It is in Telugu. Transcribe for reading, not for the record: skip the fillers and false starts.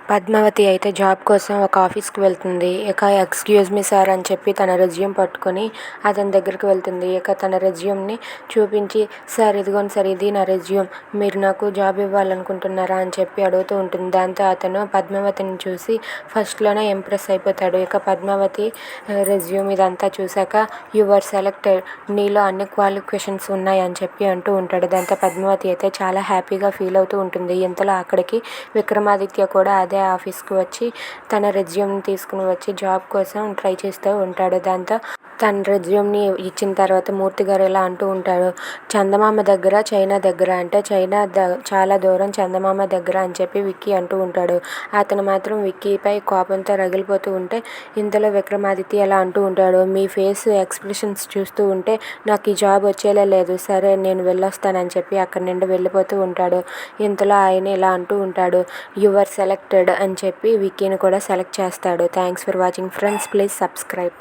పద్మావతి అయితే జాబ్ కోసం ఒక ఆఫీస్కి వెళ్తుంది. ఎక్స్క్యూజ్ మీ సార్ అని చెప్పి తన రెజ్యూమ్ పట్టుకొని అతని దగ్గరికి వెళ్తుంది. తన రెజ్యూమ్ని చూపించి, సార్ ఇదిగోండి సార్, ఇది నా రెజ్యూమ్, మీరు నాకు జాబ్ ఇవ్వాలనుకుంటున్నారా అని చెప్పి అడుగుతూ ఉంటుంది. దాంతో అతను పద్మావతిని చూసి ఫస్ట్లోనే ఇంప్రెస్ అయిపోతాడు. పద్మావతి రెజ్యూమ్ ఇదంతా చూశాక, యు ఆర్ సెలెక్టెడ్, నీలో అన్ని క్వాలిఫికేషన్స్ ఉన్నాయి అని చెప్పి అంటూ ఉంటాడు. దాంతో పద్మావతి అయితే చాలా హ్యాపీగా ఫీల్ అవుతూ ఉంటుంది. ఇంతలో అక్కడికి విక్రమాదిత్య కూడా అదే ఆఫీస్కి వచ్చి తన రెజ్యూమ్ని తీసుకుని వచ్చి జాబ్ కోసం ట్రై చేస్తూ ఉంటాడు. దాంతో తన రెజ్యూమ్ని ఇచ్చిన తర్వాత మూర్తి గారు ఇలా అంటూ ఉంటాడు, చందమామ దగ్గర చైనా దగ్గర అంటే చైనా చాలా దూరం చందమామ దగ్గర అని చెప్పి విక్కీ అంటూ ఉంటాడు. అతను మాత్రం విక్కీపై కోపంతో రగిలిపోతూ ఉంటే ఇంతలో విక్రమాదిత్య ఎలా అంటూ ఉంటాడు, మీ ఫేస్ ఎక్స్ప్రెషన్స్ చూస్తూ ఉంటే నాకు ఈ జాబ్ వచ్చేలా లేదు, సరే నేను వెళ్ళొస్తానని చెప్పి అక్కడి నుండి వెళ్ళిపోతూ ఉంటాడు. ఇంతలో ఆయన ఇలా అంటూ ఉంటాడు, యు ఆర్ సెలెక్టెడ్ అని చెప్పి విక్కీని కూడా సెలెక్ట్ చేస్తాడు. Thanks for watching friends, please subscribe.